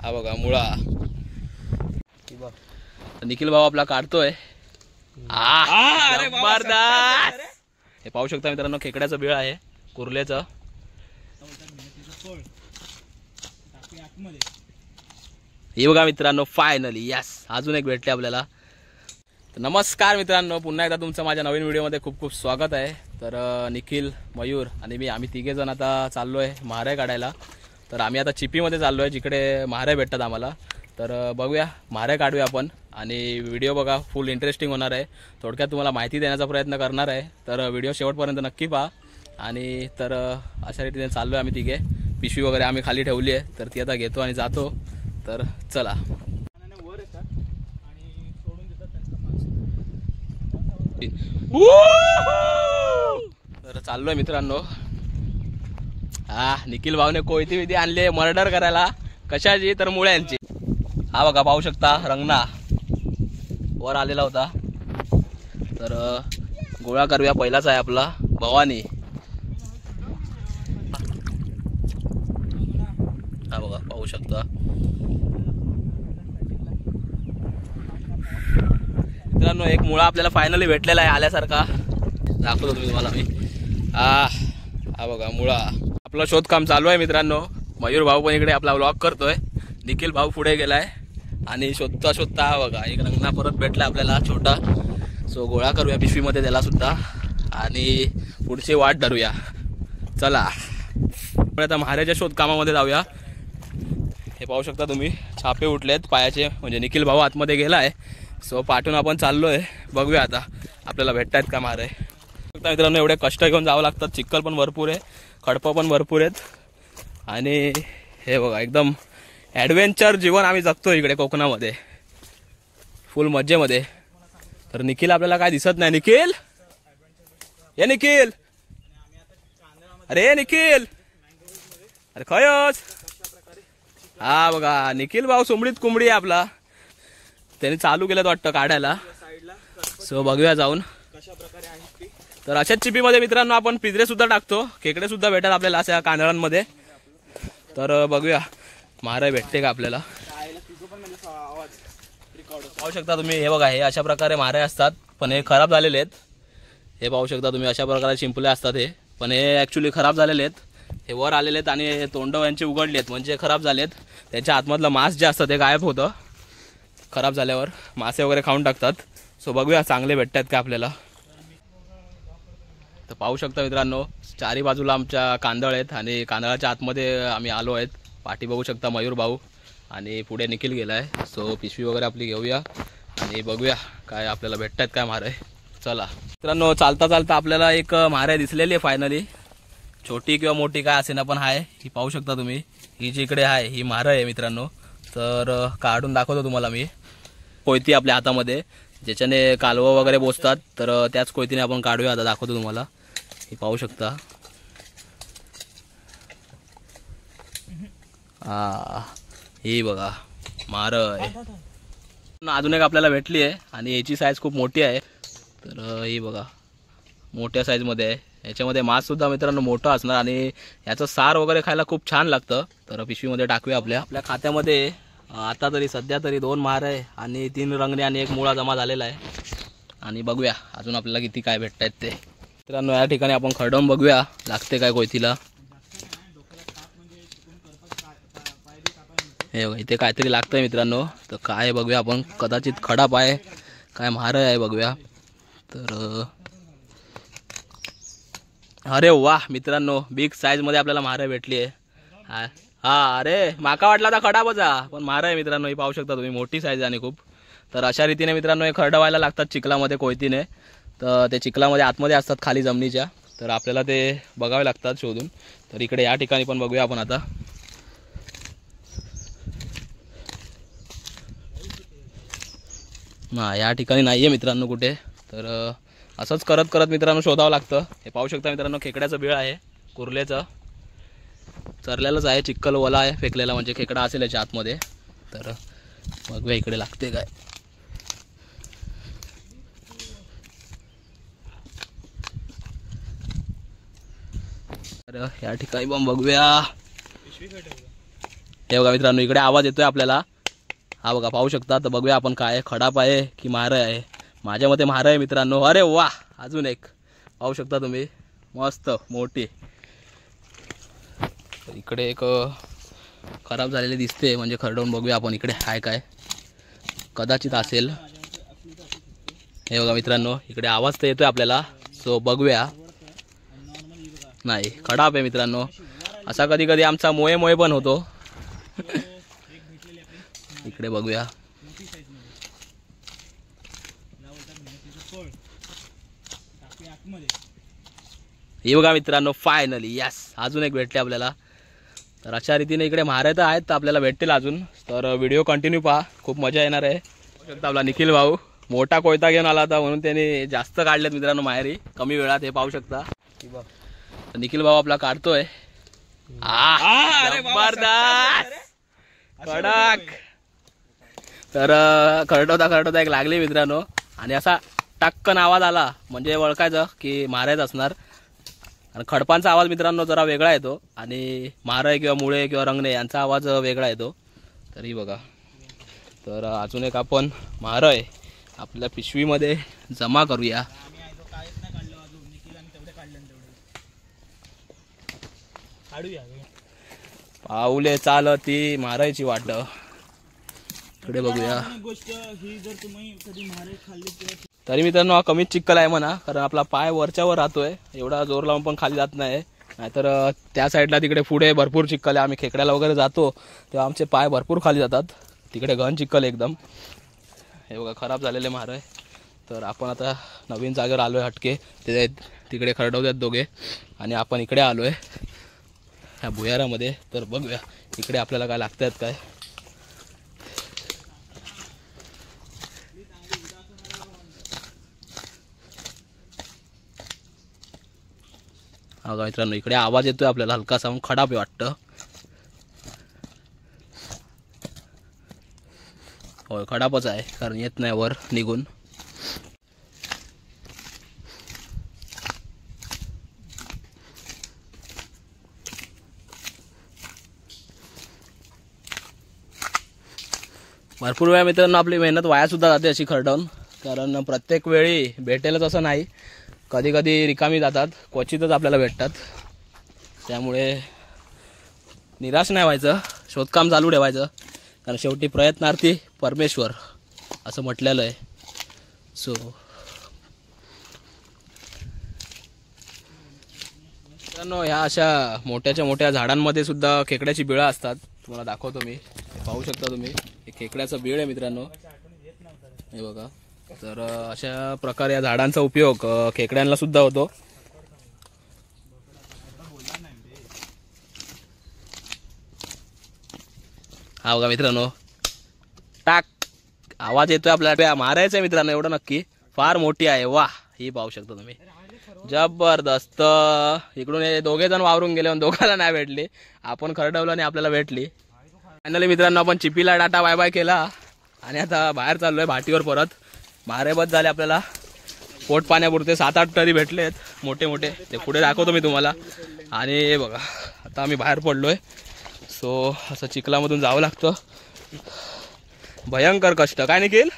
हा बघा मुळा निखिल भाऊ आपला काढतोय। जबरदस्त। हे पाहू शकता मित्रांनो खेकड्याचं बिळ आहे कुर्लेचं। हे बघा मित्रांनो फायनली यस अजून एक भेटले आपल्याला। नमस्कार मित्रांनो पुन्हा एकदा तुमचं माझ्या नवीन व्हिडिओमध्ये खूप खूप स्वागत आहे। तर निखिल मयूर आणि मी आम्ही तिघे जण आता चाललोय महारे काढायला। तर आम्ही आता चिपीमध्ये चाललोय जिकडे महारे भेटतात आम्हाला। तर बघूया महारे काढूया आपण आणि व्हिडिओ बघा फुल इंटरेस्टिंग होणार आहे। थोडक्यात तुम्हाला माहिती देण्याचा प्रयत्न करणार आहे तर व्हिडिओ शेवटपर्यंत नक्की पहा। आणि तर अशा रीतीने चाललोय आम्ही तिघे। पिशवी वगैरे आम्ही खाली ठेवली आहे तर ती आता घेतो आणि जातो। तर चला तर चाललोय मित्रांनो। निखिल भाऊने कोयती विधी आणली मर्डर करायला। कशाची तर मुळ्यांची। हा बघा पाहू शकता रंगना वर आलेला होता। तर गोळा करूया पहिलाच आहे आपला भवानी। हा बघा पाहू शकता मित्रांनो एक मुळा आपल्याला फायनली भेटलेला आहे आल्यासारखा। दाखवतो तुम्हाला मी। हा बघा मुळा। आपलं शोधकाम चालू आहे मित्रांनो। मयूर भाऊ पण इकडे आपला व्लॉग करतोय। निखिल भाऊ पुढे गेलाय आणि शोधता शोधता हा बघा एक रंगना परत भेटला आपल्याला छोटा। सो गोळा करूया पिशवीमध्ये त्याला सुद्धा आणि पुढची वाट धरूया। चला आता महाराच्या शोधकामामध्ये जाऊया। हे पाहू शकता तुम्ही छापे उठलेत पायाचे म्हणजे निखिल भाऊ आतमध्ये गेलाय। सो पाठून आपण चाललोय बघूया आता आपल्याला भेटतायत का महारे। मित्रांनो एवढे कष्ट घेऊन जावं लागतात। चिखल पण भरपूर आहे खडपं पण भरपूर आहेत आणि हे बघा एकदम ॲडव्हेंचर जीवन आम्ही जगतो इकडे कोकणामध्ये फुल मजेमध्ये। तर निखिल आपल्याला काय दिसत नाही। निखिल ये निखिल अरे निखिल अरे खयस। हा बघा निखिल भाऊ सुमडीत कुंबडी आहे आपला। त्याने चालू केलं वाटतं काढायला। सो बघूया जाऊन तर अशाच चिपीमध्ये मित्रांनो आपण पिंजरे सुद्धा टाकतो। खेकडे सुद्धा भेटतात आपल्याला अशा कांदळांमध्ये। तर बघूया महारे भेटते का आपल्याला। पाहू शकता तुम्ही हे बघा हे अशा प्रकारे महारे असतात पण हे खराब झालेले आहेत। हे पाहू शकता तुम्ही अशा प्रकारे शिंपले असतात हे पण हे ॲक्च्युली खराब झालेले आहेत। हे वर आलेले आहेत आणि तोंड यांचे उघडले आहेत म्हणजे खराब झालेत। त्याच्या आतमधलं मांस जे असतं ते गायब होतं खराब झाल्यावर। मासे वगैरे खाऊन टाकतात। सो बघूया चांगले भेटतात का आपल्याला। तर पाहू शकता मित्रांनो चारी बाजूला आमच्या कांदळ आहेत आणि कांदळाच्या आतमध्ये आम्ही आलो आहेत। पाठी बघू शकता मयूर भाऊ आणि पुढे निखिल गेलाय। सो पिशवी वगैरे आपली घेऊया आणि बघूया काय आपल्याला भेटतात काय महारे। चला मित्रांनो चालता चालता आपल्याला एक महारे दिसलेली आहे फायनली। छोटी किंवा मोठी काय असेना पण आहे। ही पाहू शकता तुम्ही ही जी इकडे आहे ही महारे आहे मित्रांनो। तर काढून दाखवतो तुम्हाला मी। कोयती आपल्या हातामध्ये ज्याच्याने कालवं वगैरे बोसतात तर त्याच कोयतीने आपण काढूया आता दाखवतो तुम्हाला। ही पाहू शकता ही बघा मार अजून एक आपल्याला भेटली आहे आणि याची साईज खूप मोठी आहे। तर ही बघा मोठ्या साईजमध्ये आहे। याच्यामध्ये मांस सुद्धा मित्रांनो मोठा असणार आणि याचं सार वगैरे खायला खूप छान लागतं। तर पिशवीमध्ये टाकूया आपल्या खात्यामध्ये आता तरी सध्या तरी 2 महारे आणि 3 रंगणे आणि 1 मुळा जमा झालेला आहे। आणि बघूया अजून आपल्याला किती काय भेटतायत ते। मित्रांनो या ठिकाणी आपण खरडून बघूया लागते काय कोयतीला। हे बघा इथे काहीतरी लागतंय मित्रांनो। तर काय बघूया आपण कदाचित खडाप आहे काय महारे आहे बघूया। तर अरे वा मित्रांनो बिग साईज मध्ये आपल्याला महारे भेटली आहे। हा अरे माका वाटला आता खडापचा पण महारे आहे मित्रांनो। ही पाहू शकता तुम्ही मोठी साईज आणि खूप। तर अशा रीतीने मित्रांनो हे खरडवायला लागतात चिखलामध्ये कोयतीने। तर ते चिखलामध्ये आतमध्ये असतात खाली जमिनीच्या। तर आपल्याला ते बघावे लागतात शोधून। तर इकडे या ठिकाणी पण बघूया आपण आता। या ठिकाणी नाहीये मित्रांनो कुठे। तर असंच करत करत मित्रांनो शोधावं लागतं। हे पाहू शकता मित्रांनो खेकड्याचं बिळ आहे कुर्लेचं। चरलेलंच आहे चिखल ओला आहे फेकलेला म्हणजे खेकडा असेल याच्या आतमध्ये। तर बघूया इकडे लागते काय। तर या ठिकाणी पण बघूया हे बघा मित्रांनो, इकडे आवाज येतोय आपल्याला, हा बघा पाहू शकता. तर बघूया आपण काय खडाप आहे की मारं आहे. माझ्या मते मारं आहे मित्रांनो. अरे वा, अजून एक पाहू शकता तुम्ही, मस्त मोठी. इकडे एक खराब झालेली दिसते, म्हणजे खरडवून बघूया आपण इकडे आहे काय, कदाचित असेल. हे बघा मित्रांनो, इकडे आवाज तर येतोय आपल्याला, सो बघूया. नाही, खडाप आहे मित्रांनो. असा कधी कधी आमचा मोये मोये पण होतो. इकडे बघूया. हे बघा मित्रांनो, फायनली यस, अजून एक भेटले आपल्याला. तर अशा रीतीने इकडे मारे तर आहेत, आपल्याला भेटतील अजून. तर व्हिडिओ कंटिन्यू पहा, खूप मजा येणार आहे. आपला निखिल भाऊ मोठा कोयता घेऊन आला होता, म्हणून त्याने जास्त काढलेत मित्रांनो माहेरी कमी वेळात. हे पाहू शकता. निखिल भाऊ आपला काढतोय. कडक. तर खरडवता एक लागली मित्रांनो, आणि असा टक्कन आवाज आला म्हणजे ओळखायचं की मारायचं असणार. आणि खडपांचा आवाज मित्रांनो जरा वेगळा येतो, आणि मारे किंवा मुळे किंवा रंगणे यांचा आवाज वेगळा येतो. तरी बघा. तर अजून एक आपण मारय आपल्या पिशवीमध्ये जमा करूया. पाऊले चालती मारायची वाट. इकडे बघूया. तरी मित्रांनो हा कमीच चिक्कल आहे म्हणा, कारण आपला पाय वरच्यावर राहतोय, एवढा जोर लावून पण खाली जात नाही. नाहीतर त्या साईडला तिकडे पुढे भरपूर चिक्कल आहे. आम्ही खेकड्याला वगैरे जातो तेव्हा आमचे पाय भरपूर खाली जातात. तिकडे घन चिक्कल एकदम. हे बघा खराब झालेले मारे. तर आपण आता नवीन जागेवर आलोय हटके. ते तिकडे खरडवतात दोघे, आणि आपण इकडे आलोय ह्या भुयारामध्ये. तर बघूया इकडे आपल्याला काय लागतात काय. हा का मित्रांनो, इकडे आवाज येतोय आपल्याला हलकासा, खडाप वाटतं. होय खडापच आहे, कारण येत नाही वर निघून. भरपूर वेळा मित्रांनो आपली मेहनत वाया सुद्धा जाते अशी खरडवून, कारण प्रत्येक वेळी भेटेलच असं नाही. कधी कधी रिकामी जातात, क्वचितच आपल्याला भेटतात. त्यामुळे निराश नाही व्हायचं, शोधकाम चालू ठेवायचं, कारण शेवटी प्रयत्नार्थी परमेश्वर असं म्हटलेलं आहे. सो मित्रांनो, ह्या अशा मोठ्याच्या मोठ्या झाडांमध्ये सुद्धा खेकड्याची बिळं असतात. तुम्हाला दाखवतो मी, पाहू शकता तुम्ही. हे खेकड्याचं बीळ आहे मित्रांनो, हे बघा. तर अशा प्रकारे या झाडांचा उपयोग खेकड्यांना सुद्धा होतो. हा बघा मित्रांनो, टाक आवाज येतोय आपल्याला. मारायचं आहे मित्रांनो, एवढं नक्की. फार मोठी आहे, वा. ही पाहू शकता तुम्ही, जबरदस्त. इकडून हे दोघे जण वावरून गेले, पण दोघांना नाही भेटली. आपण खरडवलं आणि आपल्याला भेटली. फायनली मित्रांनो आपण चिपीला टाटा बाय बाय केला, आणि आता बाहेर चाललोय भाटीवर परत. मारे बस झाले आपल्याला, पोट पाण्यापुरते 7-8 तरी भेटलेत मोठे मोठे. ते पुढे दाखवतो मी तुम्हाला. आणि हे बघा आता आम्ही बाहेर पडलोय. सो असं चिखलामधून जावं लागतं, भयंकर कष्ट. काय निखिल?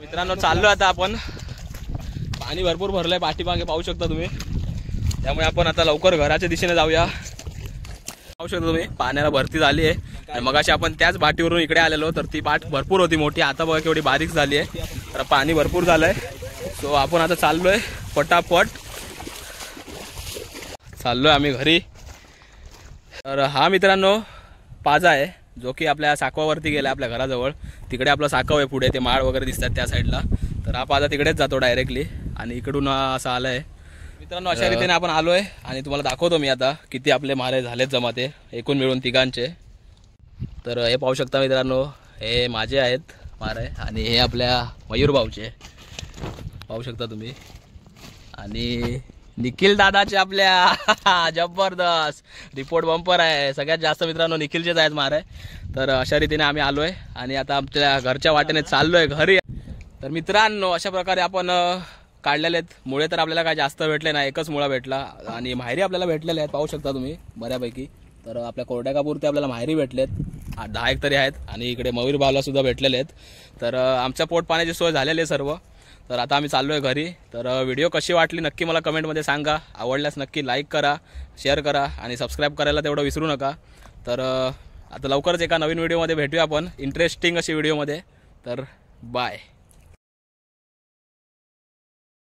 मित्रांनो चाललो आता आपण. पाणी भरपूर भरलंय पाठीमागे, पाहू शकता तुम्ही. त्यामुळे आपण आता लवकर घराच्या दिशेने जाऊया. पाहू शकता तुम्ही पाण्याला भरती झाली आहे. आणि मगाशी आपण त्याच बाटीवरून इकडे आलेलो, तर ती बाट भरपूर होती मोठी. आता बघा केवढी बारीक झाली आहे. तर पाणी भरपूर झालंय. सो आपण आता चाललोय पटापट, चाललोय आम्ही घरी. तर हा मित्रांनो पाजा आहे, जो की आपल्या साकवावरती गेला आपल्या घराजवळ. तिकडे आपला साकव आहे पुढे, ते माळ वगैरे दिसतात त्या साईडला. तर हा पाजा तिकडेच जातो डायरेक्टली, आणि इकडून असा आलाय. मित्रांनो अशा रीतीने आपण आलोय, आणि तुम्हाला दाखवतो मी आता किती आपले मारे झालेत जमाते एकूण मिळून तिघांचे. तर हे पाहू शकता मित्रांनो, हे माझे आहेत मारे, आणि हे आपल्या मयूर भाऊचे पाहू शकता तुम्ही. आणि निखिल दादाचे आपल्या जबरदस्त रिपोर्ट बंपर आहे. सगळ्यात जास्त मित्रांनो निखिलचेच आहेत मारे. तर अशा रीतीने आम्ही आलोय, आणि आता आमच्या घरच्या वाटेने चाललोय घरी. तर मित्रांनो अशा प्रकारे आपण काढलेले आहेत. मुळे तर आपल्याला काय जास्त भेटले नाही, एकच मुळा भेटला, आणि माहेरी आपल्याला भेटलेले आहेत पाहू शकता तुम्ही बऱ्यापैकी. तर आपल्या कोरड्याकापुरते आपल्याला माहेरी भेटलेत 10 तरी आहेत आणि इकडे मयूर भावला सुद्धा भेटलेले आहेत। तर आमच्या पोट पाण्याची सोय झालेली आहे सर्व। तर आता आम्ही चाललो आहे घरी। तर व्हिडिओ कशी वाटली नक्की मला कमेंटमध्ये सांगा। आवडल्यास नक्की लाईक करा, शेअर करा आणि सबस्क्राईब करायला तेवढं विसरू नका। तर आता लवकरच एका नवीन व्हिडिओमध्ये भेटूया आपण, इंटरेस्टिंग अशी व्हिडिओमध्ये। तर बाय।